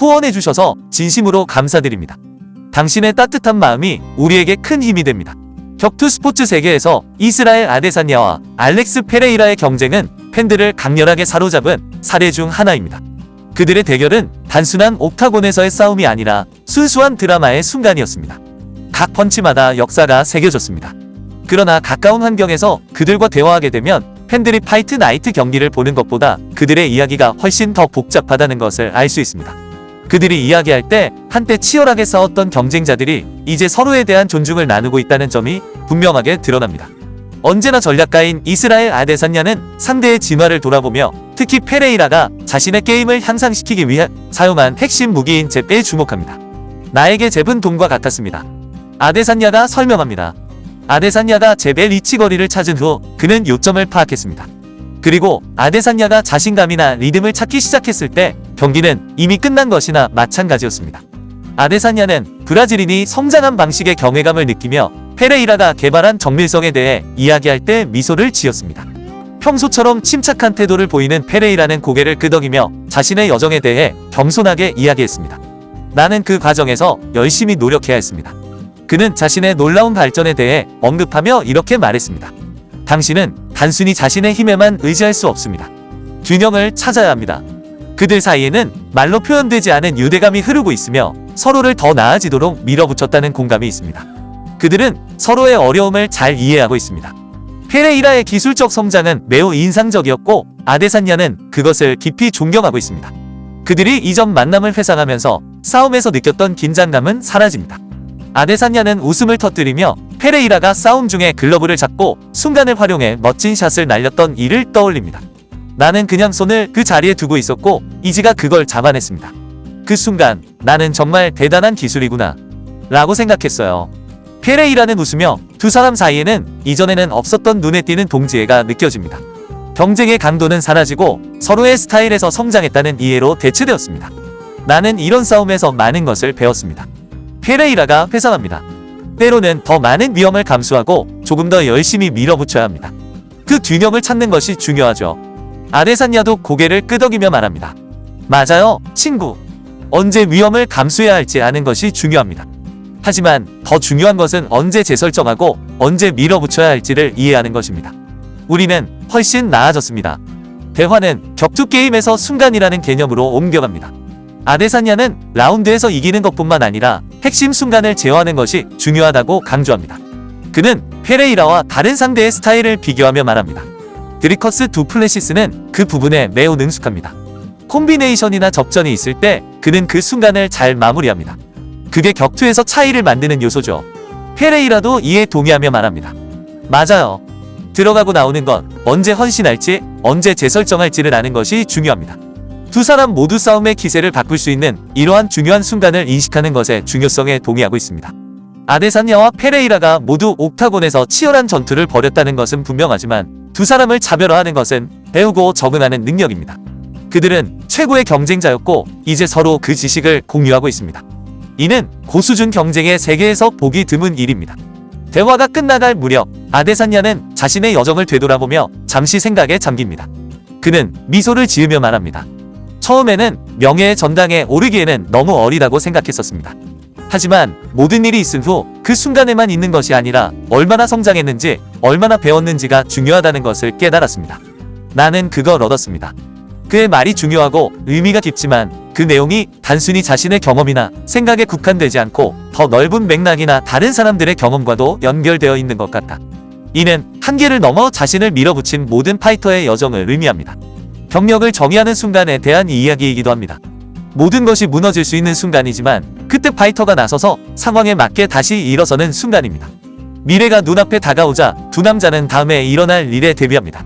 후원해주셔서 진심으로 감사드립니다. 당신의 따뜻한 마음이 우리에게 큰 힘이 됩니다. 격투 스포츠 세계에서 이스라엘 아데사냐와 알렉스 페레이라의 경쟁은 팬들을 강렬하게 사로잡은 사례 중 하나입니다. 그들의 대결은 단순한 옥타곤에서의 싸움이 아니라 순수한 드라마의 순간이었습니다. 각 펀치마다 역사가 새겨졌습니다. 그러나 가까운 환경에서 그들과 대화하게 되면 팬들이 파이트 나이트 경기를 보는 것보다 그들의 이야기가 훨씬 더 복잡하다는 것을 알 수 있습니다. 그들이 이야기할 때 한때 치열하게 싸웠던 경쟁자들이 이제 서로에 대한 존중을 나누고 있다는 점이 분명하게 드러납니다. 언제나 전략가인 이스라엘 아데사냐는 상대의 진화를 돌아보며 특히 페레이라가 자신의 게임을 향상시키기 위해 사용한 핵심 무기인 잽에 주목합니다. 나에게 잽은 돈과 같았습니다. 아데사냐가 설명합니다. 아데사냐가 잽의 리치 거리를 찾은 후 그는 요점을 파악했습니다. 그리고 아데사냐가 자신감이나 리듬을 찾기 시작했을 때 경기는 이미 끝난 것이나 마찬가지였습니다. 아데사냐는 브라질인이 성장한 방식의 경외감을 느끼며 페레이라가 개발한 정밀성에 대해 이야기할 때 미소를 지었습니다. 평소처럼 침착한 태도를 보이는 페레이라는 고개를 끄덕이며 자신의 여정에 대해 겸손하게 이야기했습니다. 나는 그 과정에서 열심히 노력해야 했습니다. 그는 자신의 놀라운 발전에 대해 언급하며 이렇게 말했습니다. 당신은 단순히 자신의 힘에만 의지할 수 없습니다. 균형을 찾아야 합니다. 그들 사이에는 말로 표현되지 않은 유대감이 흐르고 있으며 서로를 더 나아지도록 밀어붙였다는 공감이 있습니다. 그들은 서로의 어려움을 잘 이해하고 있습니다. 페레이라의 기술적 성장은 매우 인상적이었고 아데사냐는 그것을 깊이 존경하고 있습니다. 그들이 이전 만남을 회상하면서 싸움에서 느꼈던 긴장감은 사라집니다. 아데사냐는 웃음을 터뜨리며 페레이라가 싸움 중에 글러브를 잡고 순간을 활용해 멋진 샷을 날렸던 일을 떠올립니다. 나는 그냥 손을 그 자리에 두고 있었고 이지가 그걸 잡아냈습니다. 그 순간 나는 정말 대단한 기술이구나 라고 생각했어요. 페레이라는 웃으며 두 사람 사이에는 이전에는 없었던 눈에 띄는 동지애가 느껴집니다. 경쟁의 강도는 사라지고 서로의 스타일에서 성장했다는 이해로 대체되었습니다. 나는 이런 싸움에서 많은 것을 배웠습니다. 페레이라가 회상합니다. 때로는 더 많은 위험을 감수하고 조금 더 열심히 밀어붙여야 합니다. 그 균형을 찾는 것이 중요하죠. 아데사냐도 고개를 끄덕이며 말합니다. 맞아요, 친구. 언제 위험을 감수해야 할지 아는 것이 중요합니다. 하지만 더 중요한 것은 언제 재설정하고 언제 밀어붙여야 할지를 이해하는 것입니다. 우리는 훨씬 나아졌습니다. 대화는 격투 게임에서 순간이라는 개념으로 옮겨갑니다. 아데사냐는 라운드에서 이기는 것뿐만 아니라 핵심 순간을 제어하는 것이 중요하다고 강조합니다. 그는 페레이라와 다른 상대의 스타일을 비교하며 말합니다. 드리커스 두플레시스는 그 부분에 매우 능숙합니다. 콤비네이션이나 접전이 있을 때 그는 그 순간을 잘 마무리합니다. 그게 격투에서 차이를 만드는 요소죠. 페레이라도 이에 동의하며 말합니다. 맞아요. 들어가고 나오는 건 언제 헌신할지, 언제 재설정할지를 아는 것이 중요합니다. 두 사람 모두 싸움의 기세를 바꿀 수 있는 이러한 중요한 순간을 인식하는 것의 중요성에 동의하고 있습니다. 아데사냐와 페레이라가 모두 옥타곤에서 치열한 전투를 벌였다는 것은 분명하지만 두 사람을 차별화하는 것은 배우고 적응하는 능력입니다. 그들은 최고의 경쟁자였고 이제 서로 그 지식을 공유하고 있습니다. 이는 고수준 경쟁의 세계에서 보기 드문 일입니다. 대화가 끝나갈 무렵 아데사냐는 자신의 여정을 되돌아보며 잠시 생각에 잠깁니다. 그는 미소를 지으며 말합니다. 처음에는 명예의 전당에 오르기에는 너무 어리다고 생각했었습니다. 하지만 모든 일이 있은 후 그 순간에만 있는 것이 아니라 얼마나 성장했는지, 얼마나 배웠는지가 중요하다는 것을 깨달았습니다. 나는 그걸 얻었습니다. 그의 말이 중요하고 의미가 깊지만 그 내용이 단순히 자신의 경험이나 생각에 국한되지 않고 더 넓은 맥락이나 다른 사람들의 경험과도 연결되어 있는 것 같다. 이는 한계를 넘어 자신을 밀어붙인 모든 파이터의 여정을 의미합니다. 경력을 정의하는 순간에 대한 이야기이기도 합니다. 모든 것이 무너질 수 있는 순간이지만 그때 파이터가 나서서 상황에 맞게 다시 일어서는 순간입니다. 미래가 눈앞에 다가오자 두 남자는 다음에 일어날 일에 대비합니다.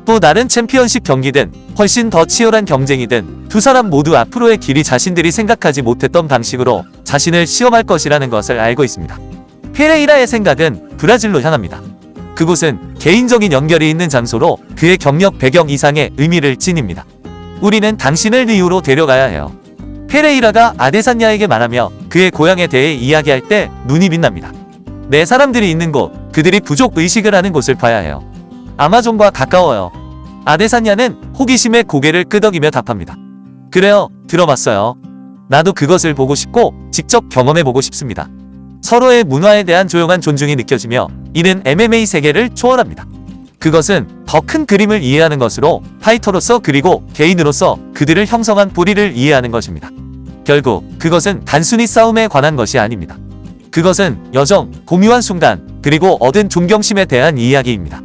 또 다른 챔피언십 경기든 훨씬 더 치열한 경쟁이든 두 사람 모두 앞으로의 길이 자신들이 생각하지 못했던 방식으로 자신을 시험할 것이라는 것을 알고 있습니다. 페레이라의 생각은 브라질로 향합니다. 그곳은 개인적인 연결이 있는 장소로 그의 경력 배경 이상의 의미를 지닙니다. 우리는 당신을 리우로 데려가야 해요. 페레이라가 아데사냐에게 말하며 그의 고향에 대해 이야기할 때 눈이 빛납니다. 내 사람들이 있는 곳, 그들이 부족 의식을 하는 곳을 봐야 해요. 아마존과 가까워요. 아데사냐는 호기심에 고개를 끄덕이며 답합니다. 그래요, 들어봤어요. 나도 그것을 보고 싶고 직접 경험해보고 싶습니다. 서로의 문화에 대한 조용한 존중이 느껴지며 이는 MMA 세계를 초월합니다. 그것은 더 큰 그림을 이해하는 것으로 파이터로서 그리고 개인으로서 그들을 형성한 뿌리를 이해하는 것입니다. 결국 그것은 단순히 싸움에 관한 것이 아닙니다. 그것은 여정, 고유한 순간, 그리고 얻은 존경심에 대한 이야기입니다.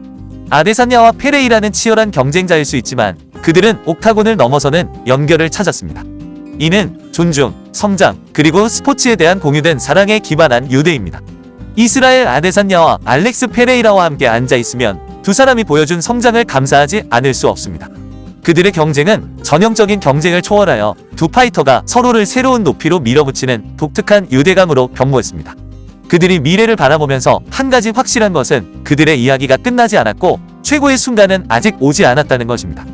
아데사냐와 페레이라는 치열한 경쟁자일 수 있지만 그들은 옥타곤을 넘어서는 연결을 찾았습니다. 이는 존중, 성장, 그리고 스포츠에 대한 공유된 사랑에 기반한 유대입니다. 이스라엘 아데사냐와 알렉스 페레이라와 함께 앉아있으면 두 사람이 보여준 성장을 감사하지 않을 수 없습니다. 그들의 경쟁은 전형적인 경쟁을 초월하여 두 파이터가 서로를 새로운 높이로 밀어붙이는 독특한 유대감으로 변모했습니다. 그들이 미래를 바라보면서 한 가지 확실한 것은 그들의 이야기가 끝나지 않았고 최고의 순간은 아직 오지 않았다는 것입니다.